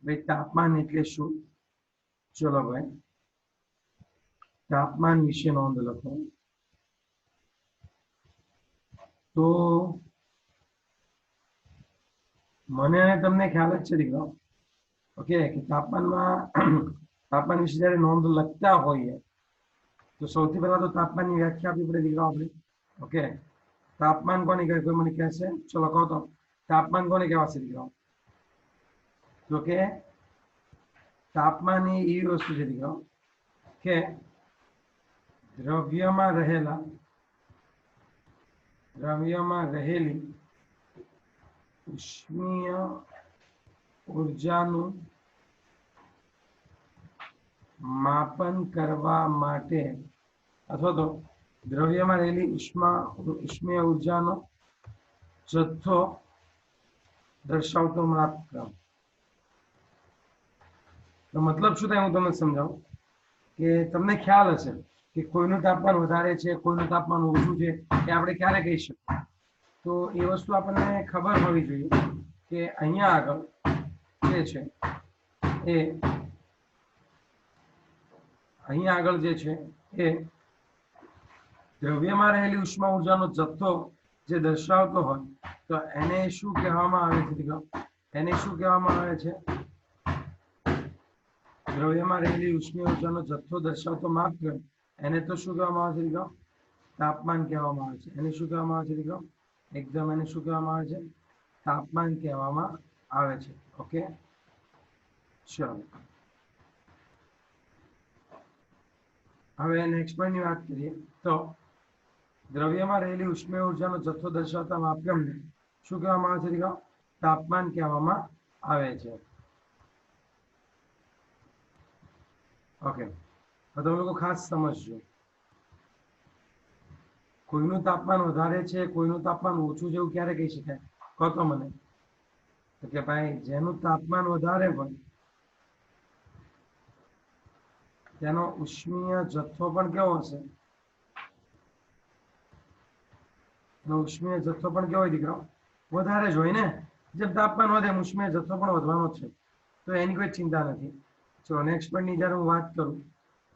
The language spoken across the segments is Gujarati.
भाई तापमान એટલે શું? ચલો ભાઈ તાપમાન વિશે નોંધ લખો. તો મને અને તમને ખ્યાલ જ છે દીકરાઓ, ઓકે, કે તાપમાન વિશે જ્યારે નોંધ લખતા હોઈએ તો સૌથી પહેલા તો તાપમાનની વ્યાખ્યા આપવી પડે દીકરાઓ આપણે. ઓકે, તાપમાન કોને કહેવાય? કોઈ મને કહેશે? ચલો કહો તો તાપમાન કોને કહેવાશે દીકરાઓ? તો કે તાપમાન એ એવી વસ્તુ છે દીકરાઓ કે દ્રવ્યમાં રહેલી ઉષ્મીય ઉર્જાનું માપન કરવા માટે અથવા તો દ્રવ્યમાં રહેલી ઉષ્મીય ઉર્જાનો જથ્થો દર્શાવતો માપક્રમ. તો મતલબ શું થાય હું તમને સમજાવું કે તમને ખ્યાલ હશે કે કોઈનું તાપમાન વધારે છે, કોઈનું તાપમાન ઓછું છે, એ આપણે ક્યારે કહી શકીએ? તો એ વસ્તુ આપણને ખબર હોવી જોઈએ કે અહીંયા આગળ જે છે એ દ્રવ્યમાં રહેલી ઉષ્મા ઉર્જાનો જથ્થો જે દર્શાવતો હોય તો એને શું કહેવામાં આવે છે દીકરો? એને શું કહેવામાં આવે છે? દ્રવ્યમાં રહેલી ઉષ્મીય ઉર્જાનો જથ્થો દર્શાવતો માપક્રમ, એને તો શું કહેવામાં આવે છે દીકરો? તાપમાન કહેવામાં આવે છે. એને શું કહેવામાં આવે છે દીકરો? એકદમ એને શું કહેવામાં આવે છે? તાપમાન કહેવામાં આવે છે. ઓકે, ચલો હવે નેક્સ્ટ પોઈન્ટની વાત કરીએ તો દ્રવ્યમાં રહેલી ઉષ્મીય ઉર્જાનો જથ્થો દર્શાવતા માપક્રમને શું કહેવામાં આવે છે દીકરો? તાપમાન કહેવામાં આવે છે. ઓકે, તો તમે લોકો ખાસ સમજજો, કોઈનું તાપમાન વધારે છે, કોઈનું તાપમાન ઓછું છે એવું ક્યારે કહી શકાય? કહો તો મને. તો કે ભાઈ જેનું તાપમાન વધારે હોય તેનો ઉષ્મીય જથ્થો પણ કેવો હશે? એનો ઉષ્મીય જથ્થો પણ કેવો હોય દીકરો? વધારે જ હોય ને. જેમ તાપમાન વધે એમ ઉષ્મીય જથ્થો પણ વધવાનો જ છે, તો એની કોઈ ચિંતા નથી. ચલો નેક્સ્ટ પોઈન્ટની જ્યારે હું વાત કરું,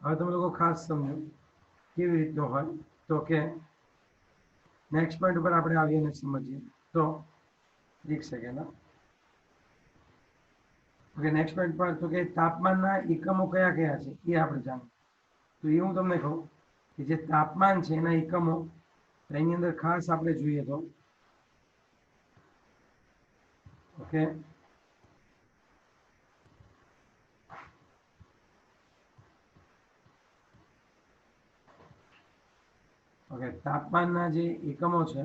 હવે તમે લોકો ખાસ સમજો કેવી રીતનું હોય. તો કે નેક્સ્ટ પોઈન્ટ ઉપર આપણે આવીએ અને સમજીએ. તો એક સેકન્ડ. ઓકે, નેક્સ્ટ પોઈન્ટ પર તો કે તાપમાનના એકમો કયા કયા છે એ આપણે જાણીએ. તો એ હું તમને કહું કે જે તાપમાન છે એના એકમો એની અંદર ખાસ આપણે જોઈએ તો ઓકે ઓકે તાપમાનના જે એકમો છે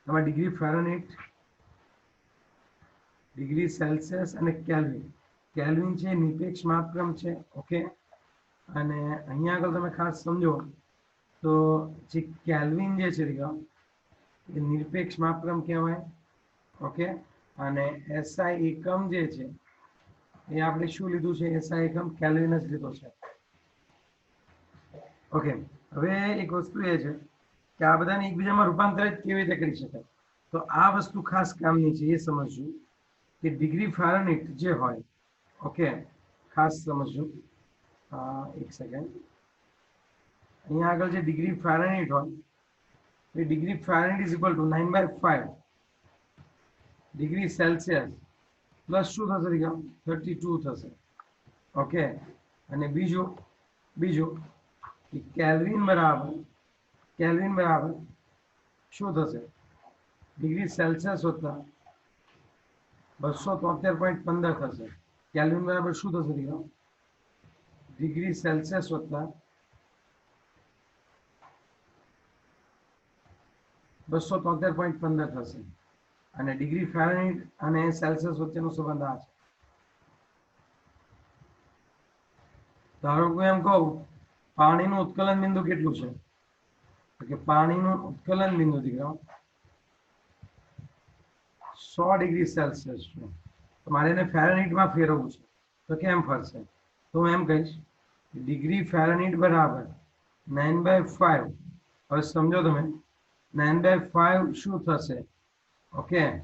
એમાં ડિગ્રી ફેરનહીટ, ડિગ્રી સેલ્સિયસ અને કેલ્વિન. કેલ્વિન છે નિરપેક્ષ માપક્રમ છે. ઓકે, અને અહીંયા આગળ તમે ખાસ સમજો તો જે કેલ્વિન જે છે એ નિરપેક્ષ માપક્રમ કહેવાય. ઓકે, અને એસઆઈ એકમ જે છે એ આપણે શું લીધું છે? એસઆઈ એકમ કેલ્વિન જ લીધો છે. ઓકે, હવે એક વસ્તુ એ છે કે આ બધાને એકબીજામાં રૂપાંતરિત કેવી રીતે કરી શકાય? તો આ વસ્તુ ખાસ કામની છે એ સમજવું કે ડિગ્રી ફેરનહીટ જે હોય, ઓકે ખાસ સમજજો. એક સેકન્ડ. અહીંયા આગળ જે ડિગ્રી ફેરનહીટ હોય એ degree Fahrenheit is equal to 9/5 degree Celsius plus શું થશે દીકરા? 32 થશે. ઓકે, અને બીજું કે કેલ્વિન બરાબર શું થશે? ડિગ્રી સેલ્સિયસ વત્તા 273.15 થશે. કેલ્વિન બરાબર શું થશે દીકરા? ડિગ્રી સેલ્સિયસ વત્તા 273.15 થશે. અને ડિગ્રી ફેરનહીટ અને સેલ્સિયસ વચ્ચેનો સંબંધ આ છે. ધારો કે એમ કહું પાણીનું ઉત્કલન બિંદુ કેટલું છે? તો કે પાણીનું ઉત્કલન બિંદુ દીકરા 100 ડિગ્રી સેલ્સિયસ છે. તો મારે એને ફેરનહીટમાં ફેરવવું છે તો કેમ ફરશે? તો હું એમ કહીશ ડિગ્રી ફેરનહીટ બરાબર 9/5. હવે સમજો તમે 9/5 શું થશે? ઓકે,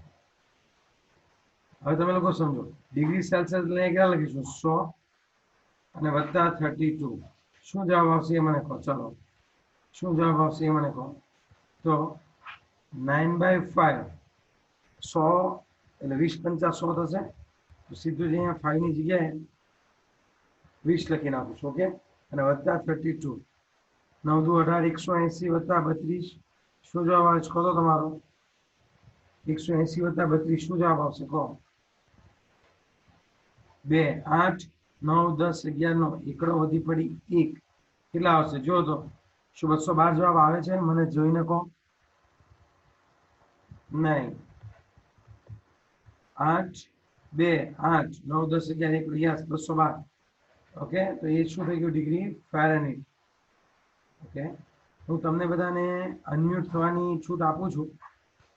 હવે તમે લોકો સમજો ડિગ્રી સેલ્સિયસ લઈને ક્યાં લખીશું 100 અને વત્તા 32 શું જવાબ આવશે એ મને કહો. ચલો શું જવાબ આવશે એ મને કહો. તો 9/5 100 એટલે 20 × 50 100 થશે. તો સીધું જ અહીંયા 5 ની જગ્યાએ 20 લખી નાખું. ઓકે, અને વત્તા 32 9 દુ 18 180 વત્તા 32 શું જવાબ આવે છે કહો તો તમારો. 180 વત્તા 32 શું જવાબ આવશે કહો. 2 8 9 10 11 એકડો વધી પડી 1 કેટલા આવશે જો તો. શું 212 જવાબ આવે છે મને જોઈને કહો. નહીં, 8 2 8 9 10 11 1 યસ 212. ઓકે, તો એ શું થઈ ગયું ડિગ્રી ફેરનહીટ. ઓકે, હું તમને બધાને અનમ્યુટ થવાની છૂટ આપું છું,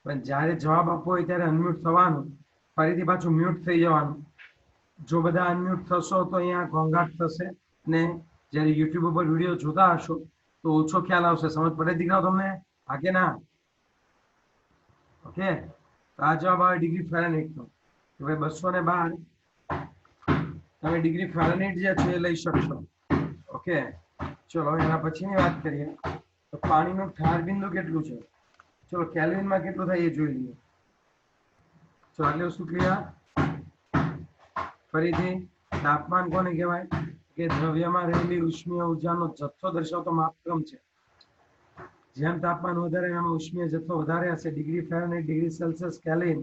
પણ જ્યારે જવાબ આપવો હોય ત્યારે અનમ્યુટ થવાનું, ફરીથી પાછું મ્યુટ થઈ જવાનું. જો બધા અનમ્યુટ થશો તો અહીંયા ઘોંઘાટ થશે અને જ્યારે યુટ્યુબ ઉપર વિડીયો જોતા હશો તો ઓછો ખ્યાલ આવશે. સમજ પડે દીકરાઓ તમને? હા કે ના? ઓકે, તો આ જવાબ આવે ડિગ્રી ફેરનહીટનો. તો ભાઈ 212 તમે ડિગ્રી ફેરનહીટ જે છે એ લઈ શકશો. ઓકે, ચલો એના પછીની વાત કરીએ તો પાણીનું ઠાર બિંદુ કેટલું છે. ચલો કેલ્વિનમાં કેટલું થાય એ જોઈ લઈએ. ચલો આટલી વસ્તુ ક્લિયર. ફરીથી તાપમાન કોને કહેવાય કે દ્રવ્યમાં રહેલી ઉષ્મીય ઉર્જાનો જથ્થો દર્શાવતો માપક્રમ છે. જેમ તાપમાન વધારે એમાં ઉષ્મીય જથ્થો વધારે હશે. Degree Fahrenheit, degree Celsius, Kelvin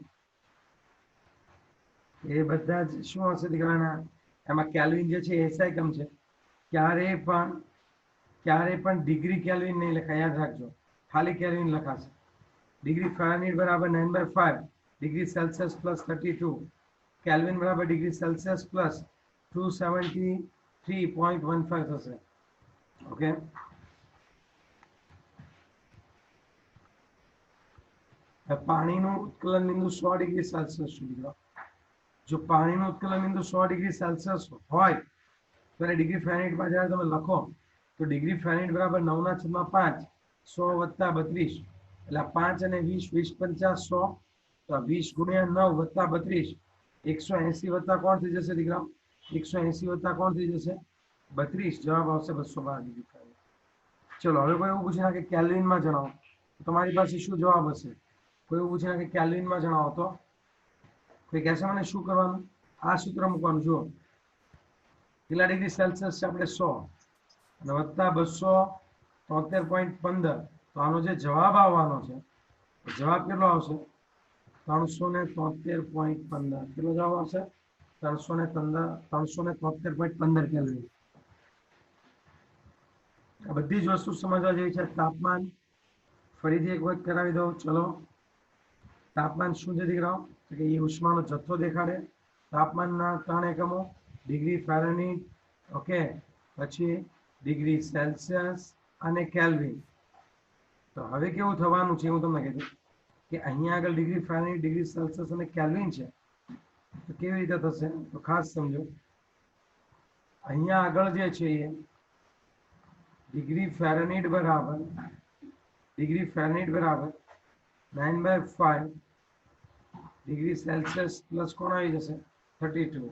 એ બધા જ શું હશે દીકરાના. એમાં કેલ્વિન જે છે એ SI એકમ છે. ક્યારે પણ ડિગ્રી કેલ્વિન નહીં લખાય, યાદ રાખજો, ખાલી કેલ્વિન લખાશે. ડિગ્રી ફેરનહીટ બરાબર 9/5 ડિગ્રી સેલ્સિયસ પ્લસ 32 કેલ્વિન બરાબર ડિગ્રી સેલ્સિયસ પ્લસ 273.15 થશે. ઓકે, પાણીનું ઉત્કલન બિંદુ 100 ડિગ્રી સેલ્સિયસ સુધી. જો પાણીનું ઉત્કલન બિંદુ 100 ડિગ્રી સેલ્સિયસ હોય તો એને ડિગ્રી ફેરનહીટમાં જ્યારે તમે લખો તો ડિગ્રી ફેરનહીટ બરાબર 9/5 100 વત્તા 32 એટલે 5 અને 20 20 × 50 100 તો 20 × 9 વત્તા 32 180 વત્તા કોણ થઈ જશે દીકરા. 180 વત્તા કોણ થઈ જશે 32. જવાબ આવશે 212 ડિગ્રી ફેરનહીટ. ચલો હવે કોઈ એવું પૂછી નાખે કેલ્વિનમાં જણાવો તો તમારી પાસે શું જવાબ હશે. કોઈ એવું પૂછી નાખે કેલ્વિનમાં જણાવો તો કોઈ કહેશે મને શું કરવાનું. આ સૂત્ર મૂકવાનું. જુઓ કેટલા ડિગ્રી સેલ્સિયસ છે આપણે 100 અને વત્તા 273.15 તો આનો જે જવાબ આવવાનો છે જવાબ કેટલો આવશે 373.15. કેટલો જવાબ આવશે 373.15 કેલ્વિન. આ બધી જ વસ્તુ સમજવા જેવી છે. તાપમાન ફરીથી એક વખત કરાવી દઉં. ચલો તાપમાન શું છે દીકરાઓ કે એ ઉષ્માનો જથ્થો દેખાડે. તાપમાનના 3 એકમો ડિગ્રી ફેરનહીટ, ઓકે, પછી ડિગ્રી સેલ્સિયસ અને કેલ્વિન. તો હવે કેવું થવાનું છે હું તમને કહી દઉં કે અહીંયા આગળ ડિગ્રી ફેરનહીટ, ડિગ્રી સેલ્સિયસ અને કેલ્વિન છે તો કેવી રીતે થશે તો ખાસ સમજો. અહીંયા આગળ જે છે એ ડિગ્રી ફેરનહીટ બરાબર 9/5 ડિગ્રી સેલ્સિયસ પ્લસ કોણ આવી જશે 32.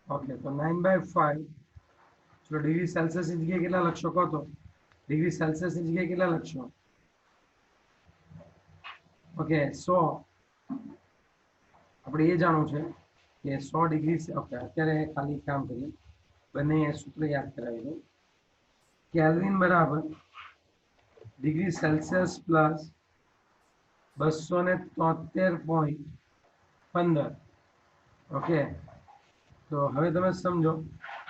ઓકે, તો 9/5 ચલો ડિગ્રી સેલ્સિયસ ની જગ્યાએ કેટલા લખશો કહો તો. ડિગ્રી સેલ્સિયસ ની જગ્યાએ કેટલા લખશો. ઓકે, 100 આપણે એ જાણવું છે કે 100 ડિગ્રી. ઓકે, અત્યારે ખાલી કામ કરીએ, બંને સૂત્ર યાદ કરાવી દઉં. કેલ્વિન બરાબર ડિગ્રી સેલ્સિયસ પ્લસ 273.15. ઓકે, તો હવે તમે સમજો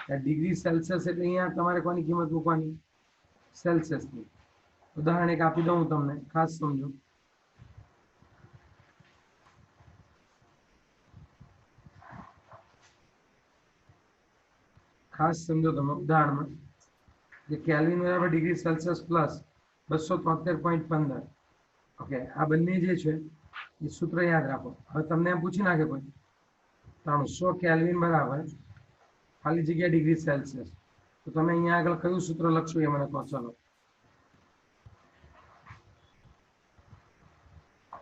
કે ડિગ્રી સેલ્સિયસ એટલે અહીંયા તમારે કોની કિંમત મૂકવાની સેલ્સિયસની. ઉદાહરણ એક આપી દઉં હું તમને, ખાસ સમજો. ખાસ સમજો તમે ઉદાહરણમાં કે કેલ્વિન બરાબર ડિગ્રી સેલ્સિયસ પ્લસ 273.15. ઓકે, આ બંને જે છે એ સૂત્ર યાદ રાખો. હવે તમને એમ પૂછી નાખે કોઈ 300 કેલ્વિન બરાબર ખાલી જગ્યા ડિગ્રી સેલ્સિયસ તો તમે અહીંયા આગળ કયું સૂત્ર લખશો એ મને કહો. ચલો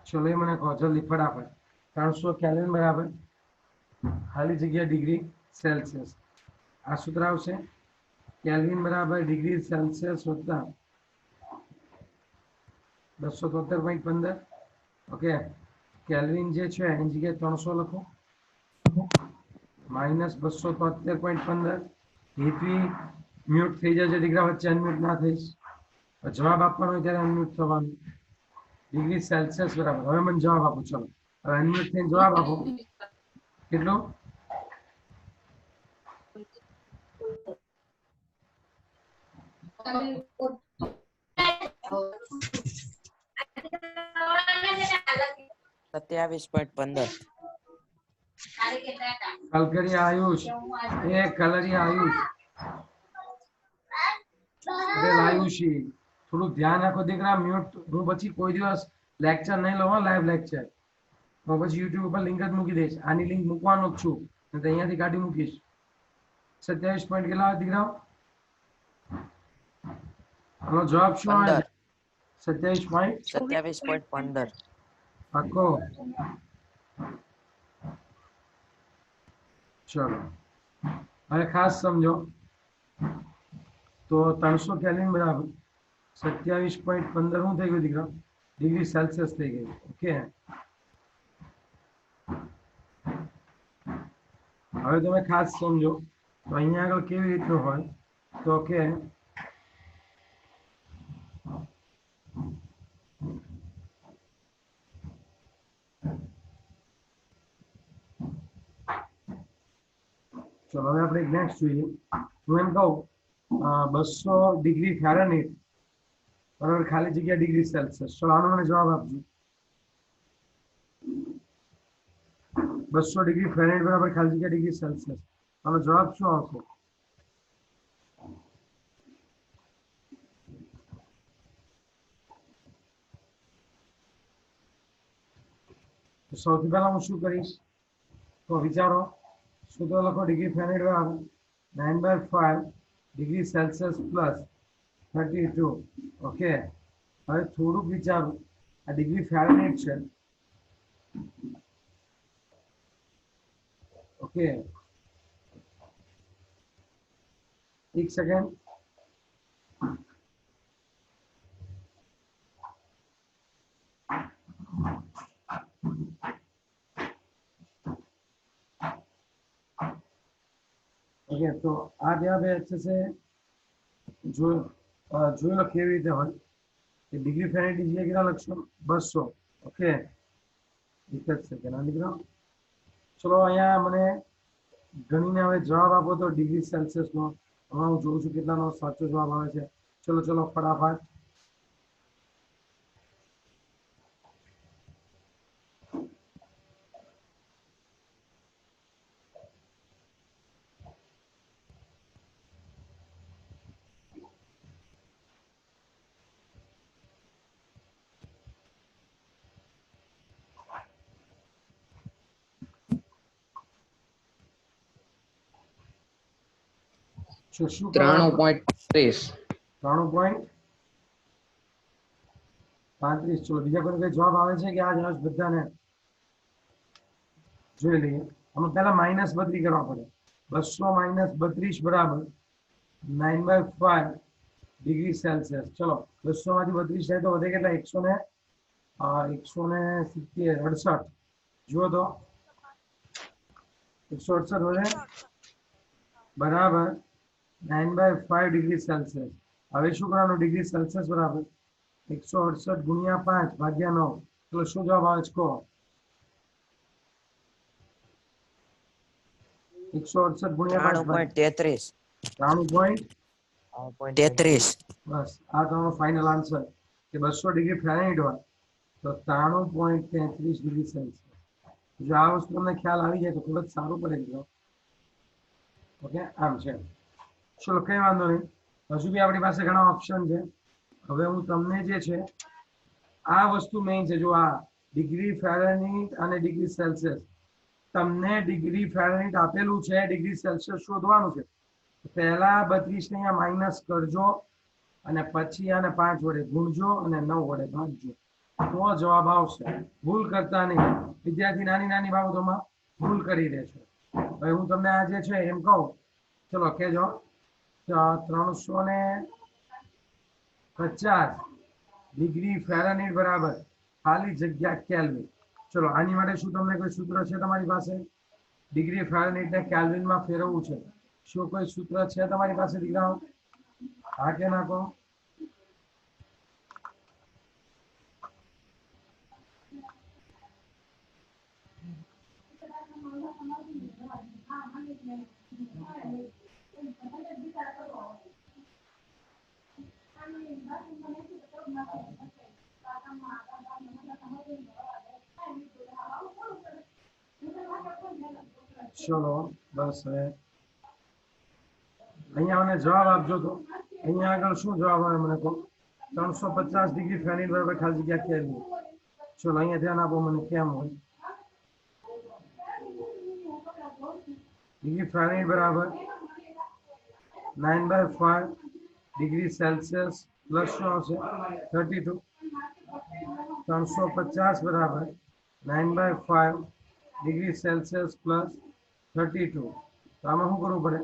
चलो ये मैंने कहो जल्दी फटाफट 300 केल्विन बराबर खाली जगह डिग्री सेल्सियस आ सूत्र आवशे केल्विन बराबर डिग्री सेल्सियस वत्ता 273.15 ओके केल्विन जे छे एनी जगह 300 लखो माइनस 273.15 हीटवी म्यूट थई जशे दीकरा वच्चे अनम्यूट ना थईश जवाब आपवानो होय त्यारे अनम्यूट थवानुं डिग्री सेल्सियस बराबर हवे मने जवाब आपो चलो हवे अनम्यूट थईने जवाब आपो કેટલો कलकरी आयुष ए कलरी आयुष अरे आयुषी થોડું ધ્યાન રાખો દીકરા મ્યુટ હું પછી કોઈ દિવસ લેક્ચર નહીં લઉં લાઈવ લેક્ચર હું પછી યુટ્યુબ ઉપર લિંક જ મૂકી દઈશ આની લિંક મૂકવાનો જ છું તો અહીંયાથી કાઢી મૂકીશ 27 પોઈન્ટ કેટલા આવે દીકરા આનો જવાબ શું આવે 27.15 પાકો ચલો હવે ખાસ સમજો તો 300 કેલ્વિન બરાબર 27.15 શું થઈ ગયું દીકરા ડિગ્રી સેલ્સિયસ થઈ ગયું ઓકે હવે તમે ખાસ સમજો તો અહીંયા આગળ કેવી રીતનું હોય તો કે चलो હવે આપણે નેક્સ્ટ જોઈએ હું એમ કહું 200 ડિગ્રી ફેરનહીટ બરાબર ખાલી જગ્યા ડિગ્રી સેલ્સિયસ ચલો આનો મને જવાબ આપજો 200 ડિગ્રી ફેરનહીટ બરાબર ખાલી જગ્યા ડિગ્રી સેલ્સિયસ આનો જવાબ શું આવશે તો સૌથી પહેલા હું શું કરીશ તો વિચારો सूत्र लखो डिग्री फेरेनहीट बराबर 9/5 डिग्री सेल्सियस प्लस 32 ओके हवे थोड़ुं विचारू आ डिग्री फेरेनहीट छे ओके एक सेकंड ओके तो आ जवाब अच्छे से जो लो केवी रीते होय कि डिग्री फेरेनहीट की जगह केटला लखशो 200 ओके एक ज सेकंड आ निकळो चलो अहींया मने गणीने हवे जवाब आपो तो डिग्री सेल्सियस नो हवे हुं जोउं छुं केटलानो साचो जवाब आवे छे चलो चलो फटाफट શું 93.30 93.35 चलो बीजा कोई जवाब आवे छे कि आ जवाब बधाने જોઈ લઈએ આમાં પહેલા માઈનસ 32 કરવા પડે 200 માઈનસ 32 બરાબર 9/5 ડિગ્રી સેલ્સિયસ ચલો 200 માંથી 32 જાય તો વધે કેટલા 170 જુઓ તો 168 વધે બરાબર 9/5 डिग्री सेल्सियस હવે શું કરવાનું ડિગ્રી સેલ્સિયસ બરાબર 168 ગુણ્યા 5 ભાગ્યા 9 એટલે શું જવાબ આવે છે કહો 168 गुणिया 93.33 93.33 बस आ तो फाइनल आंसर कि 200 डिग्री फेरेनहीट हो तो 93.33 डिग्री सेल्सियस जो आ वस्तु તમને ખ્યાલ આવી જાય તો ખૂબ જ સારું પડે મિત્રો ઓકે આમ છે ચલો કઈ વાંધો નહીં હજુ બી આપણી પાસે ઘણા ઓપ્શન છે હવે હું તમને જે છે આ વસ્તુ મેઇન છે જો આ ડિગ્રી ફેરેનહીટ અને ડિગ્રી સેલ્સિયસ તમને ડિગ્રી ફેરેનહીટ આપેલું છે ડિગ્રી સેલ્સિયસ શોધવાનું છે પહેલા 32 ને અહીંયા માઈનસ કરજો અને પછી આને 5 વડે ગુણજો અને 9 વડે ભાગજો તો જવાબ આવશે. ભૂલ કરતા નહીં. વિદ્યાર્થી નાની નાની બાબતોમાં ભૂલ કરી દે છે. હવે હું તમને આ જે છે એમ કહું, ચલો કેજો 350 ડિગ્રી ફેરનહીટ બરાબર ખાલી જગ્યા કેલ્વિન. ચલો આની માટે શું તમને કોઈ સૂત્ર છે તમારી પાસે? ડિગ્રી ફેરનહીટ ને કેલ્વિન માં ફેરવવું છે, શું કોઈ સૂત્ર છે તમારી પાસે દીકરાઓ? હા કે ના કહો? ચલો બસ હવે અહીંયા મને જવાબ આપજો. તો અહીંયા આગળ શું જવાબ આવે મને કહો? 350 ડિગ્રી ફેરનહીટ બરાબર ખાલી જગ્યા કેલ્વિન. ચલો અહીંયા ધ્યાન આપો મને કેમ હોય. ડિગ્રી ફેરનહીટ બરાબર 9/5 ડિગ્રી સેલ્સિયસ પ્લસ શું આવશે 32. 350 બરાબર 9/5 ડિગ્રી સેલ્સિયસ પ્લસ 32. તો આમાં શું કરવું પડે?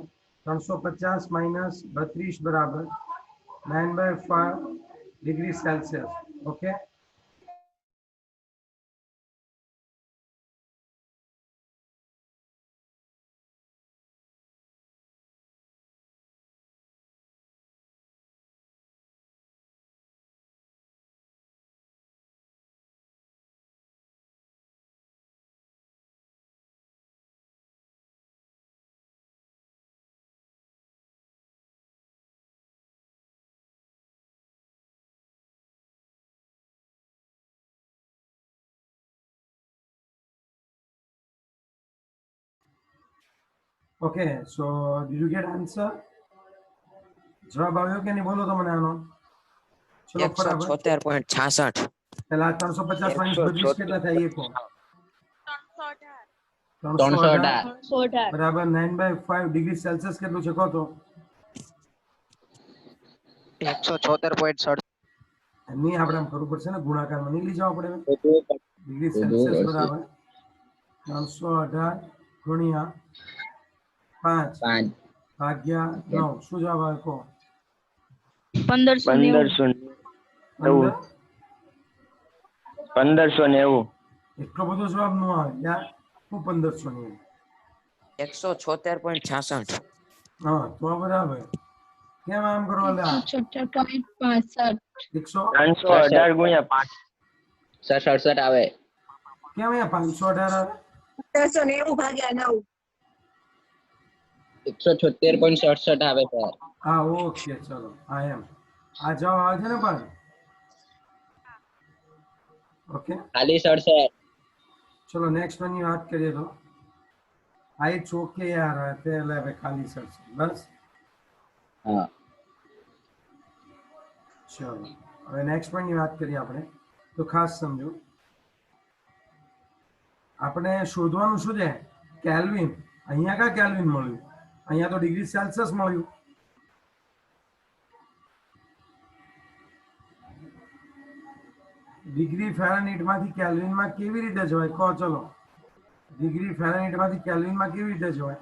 350 માઇનસ 32 બરાબર 9/5 degree Celsius. Okay, okay. So did you get answer? જવાબ આવ્યો કે નહીં બોલો તો મને આનો. ચલો બરાબર 176.66. પેલા 350 માઇનસ 32 કેટલા થાય એ કહો? 318 318 બરાબર 9/5 ડિગ્રી સેલ્સિયસ કેટલું છે કહો તો? 176.67 એમની આપણે આમ કરવું પડશે ને, ગુણાકારમાં નહીં લઈ જવા પડે. ડિગ્રી સેલ્સિયસ બરાબર 318 ગુણ્યા 5 ભાગ્યા 9. શું જવાબ આવે કહો? 1590 એટલો બધો જવાબ ન આવે યાર. હું 1590. 176.66. હા તો બરાબર. કેમ આમ કરો? 176.65 318 ગુણ્યા 5 67 આવે. કેમ અહીંયા 518 આવે? 1590 ભાગ્યા 9 176.67 આવે સર. હા ઓકે ચલો આ એમ આ જવાબ આવે છે ને પણ. ઓકે ખાલી સર સર ચલો નેક્સ્ટ વન ની વાત કરીએ તો આ એક ચોકે યાર તે એટલે હવે ખાલી સર છે બસ. હા ચલો હવે નેક્સ્ટ પોઈન્ટ ની વાત કરીએ આપણે તો ખાસ સમજો. આપણે શોધવાનું શું છે? કેલ્વિન. અહીંયા કા કેલ્વિન મળ્યું? અહીંયા તો ડિગ્રી સેલ્સિયસ મળ્યું. ડિગ્રી ફેરનહીટ માંથી કેલ્વિન માં કેવી રીતે જવાય કહો? ચલો ડિગ્રી ફેરનહીટ માંથી કેલ્વિન માં કેવી રીતે જવાય?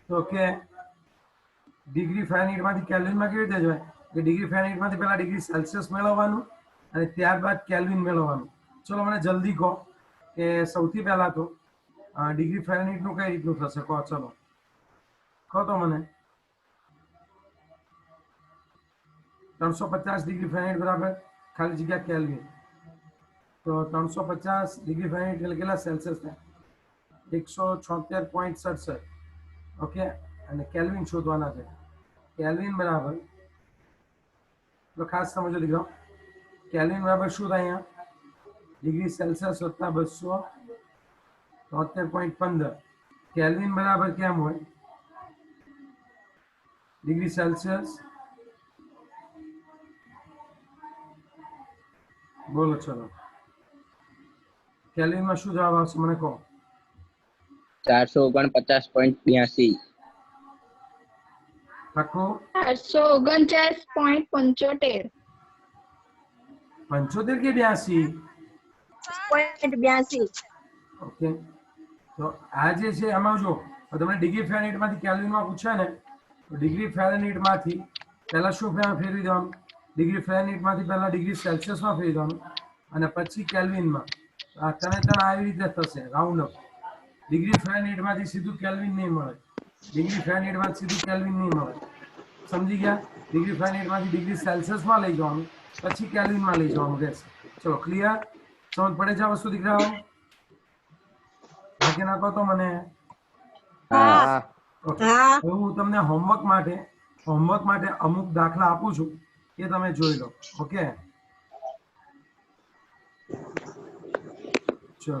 તો કે ડિગ્રી ફેરનહીટ માંથી કેલ્વિન માં કેવી રીતે જવાય? કે ડિગ્રી ફેરનહીટ માંથી પહેલા ડિગ્રી સેલ્સિયસ મેળવવાનું અને ત્યારબાદ કેલ્વિન મેળવવાનું. ચલો મને જલ્દી કહો કે સૌથી પહેલા તો ડિગ્રી ફેરનહીટ નું કઈ રીતનું થશે કહો? ચલો કહો તો મને. 350 ડિગ્રી ફેરનહીટ બરાબર ખાલી જગ્યા કેલ્વિન. તો 350 ડિગ્રી ફેરનહીટ એટલે કેટલા સેલ્સિયસ થાય? 176.67. ઓકે, અને કેલ્વિન શોધવાના છે. કેલ્વિન બરાબર તો ખાસ સમજો દીકરો, કેલ્વિન બરાબર શું થાય? અહીંયા ડિગ્રી સેલ્સિયસ વત્તા 273.15. કેલ્વિન બરાબર કેમ હોય? Degree Celsius. બોલો ચલો કેલ્વિન માં શું જવાબ આવશે મને કહો? 449.82 આખું 849.75 75 કે 82? 0.82. ઓકે, તો આ જે છે આમાં જો તમને ડિગ્રી ફેરનહીટમાંથી કેલ્વિનમાં પૂછે ને, તો ડિગ્રી ફેરનહીટમાંથી પહેલા શું ફેરવી દેવાનું, ડિગ્રી ફેરનહીટમાંથી પહેલા ડિગ્રી સેલ્સિયસમાં ફેરવી દેવાનું અને પછી કેલ્વિનમાં. આ ત્રણે આવી રીતે થશે રાઉન્ડ અપ. ડિગ્રી ફેરનહીટમાંથી સીધું કેલ્વિન નહીં મળે, ડિગ્રી ફેરનહીટમાંથી સીધું કેલ્વિન નહીં મળે. સમજી ગયા? ડિગ્રી ફેરનહીટમાંથી ડિગ્રી સેલ્સિયસમાં લઈ જવાનું, પછી કેલ્વિનમાં લઈ જવાનું રહેશે. ચલો ક્લિયર? સમજ પડે છે આ વસ્તુ દીકરાઓ? બાકી નાખો તો મને. હા. ઓકે, હા. હવે હું તમને હોમવર્ક માટે અમુક દાખલા આપું છું, એ તમે જોઈ લો. ઓકે, ચલો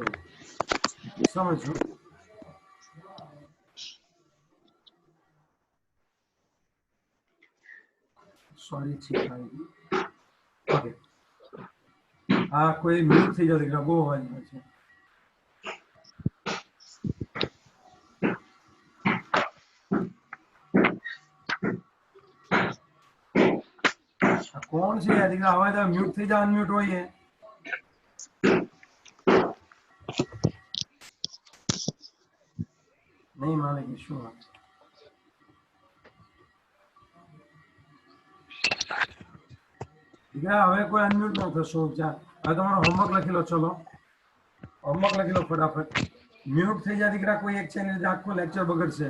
સમજો. સોરી ઠીક આવી ગયું. ઓકે, હા કોઈ મ્યુટ થઈ જાવ દીકરા, બહુ અવાજ આવે છે. આ કોણ છે યાર દીકરા? અવાજ આવે, મ્યુટ થઈ જાવ, અનમ્યુટ હોય એ. નહીં માને કે શું વાત? દીકરા હવે કોઈ અનમ્યુટ ન થશો. હવે તમારો હોમવર્ક લખી લો. ચલો હોમવર્ક લખી લો ફટાફટ. મ્યુટ થઈ જાય દીકરા કોઈ એક છે ને, આખો લેક્ચર બગડશે.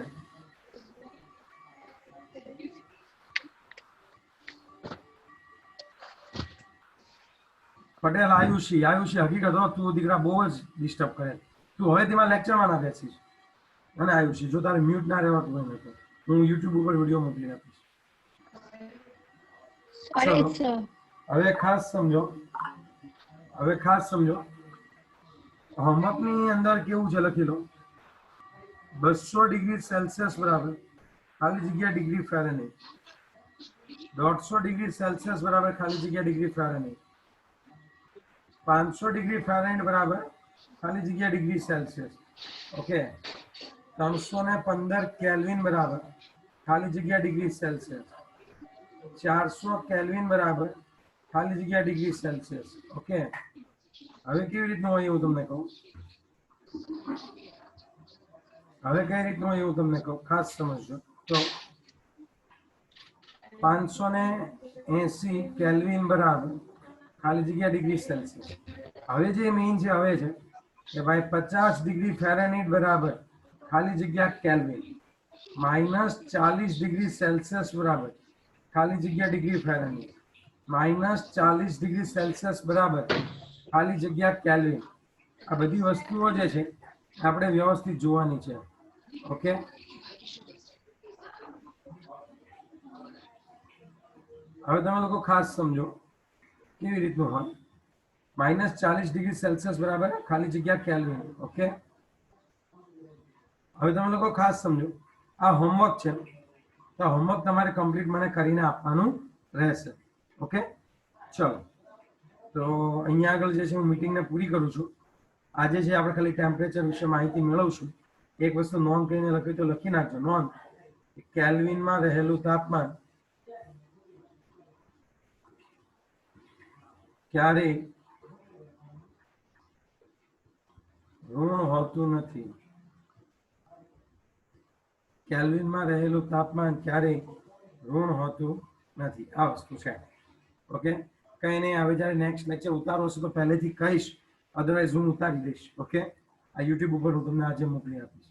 પટેલ આયુષી હકીકત હો, તું દીકરા બહુ જ ડિસ્ટર્બ કરે. તું હવે તેમાં લેક્ચરમાં ના બેસીશ. અને આયુષી જો તારે મ્યુટ ના રહેવાતું હોય ને તો હું યુટ્યુબ ઉપર વિડીયો મોકલી આપીશ. Sorry, ચલો sir. હવે ખાસ સમજો. હોમવર્કની અંદર કેવું છે લખી લો. 200 ડિગ્રી સેલ્સિયસ બરાબર ખાલી જગ્યા ડિગ્રી ફેરનહીટ. 150 ડિગ્રી સેલ્સિયસ બરાબર ખાલી જગ્યા ડિગ્રી ફેરનહીટ. 500 ડિગ્રી ફેરનહીટ બરાબર ખાલી જગ્યા ડિગ્રી સેલ્સિયસ. ઓકે, 315 કેલ્વિન બરાબર ખાલી જગ્યા ડિગ્રી સેલ્સિયસ. 400 કેલ્વિન બરાબર ખાલી જગ્યા ડિગ્રી સેલ્સિયસ. ઓકે, હવે કેવી રીતનું હોય એવું તમને કહું. હવે કઈ રીતનું હોય એવું તમને કહું, ખાસ સમજજો. તો 580 કેલ્વિન બરાબર ખાલી જગ્યા ડિગ્રી સેલ્સિયસ. હવે જે મેઇન છે હવે છે કે ભાઈ 50 ડિગ્રી ફેરનહીટ બરાબર ખાલી જગ્યા કેલ્વિન -40 ડિગ્રી સેલ્સિયસ બરાબર ખાલી જગ્યા ડિગ્રી ફેરનહીટ -40 ડિગ્રી સેલ્સિયસ બરાબર ખાલી જગ્યા કેલ્વિન. આ બધી વસ્તુઓ જે છે આપણે વ્યવસ્થિત જોવાની છે. ઓકે, હવે તમે લોકો ખાસ સમજો કેવી રીતનું હોય. -40 ડિગ્રી સેલ્સિયસ બરાબર ખાલી જગ્યા કેલ્વિન. ઓકે, હવે તમે લોકો ખાસ સમજો. આ હોમવર્ક છે, તો હોમવર્ક તમારે કમ્પ્લીટ મને કરીને આપવાનું રહેશે. ઓકે, ચલો તો અહીંયા આગળ જે છે હું મીટિંગને પૂરી કરું છું. આજે છે આપણે ખાલી ટેમ્પરેચર વિશે માહિતી મેળવશું. એક વસ્તુ નોંધ કરીને લખ્યું તો લખી નાખજો. નોંધ, કેલ્વિનમાં રહેલું તાપમાન ક્યારેય ઋણ હોતું નથી. કેલ્વિનમાં રહેલું તાપમાન ક્યારેય ઋણ હોતું નથી. આ વસ્તુ છે. ઓકે, કઈ નહીં, હવે જ્યારે નેક્સ્ટ લેક્ચર ઉતારો હશે તો પહેલેથી કહીશ, અધરવાઇઝ હું ઉતારી દઈશ. ઓકે, આ યુટ્યુબ ઉપર હું તમને આજે મોકલી આપીશ.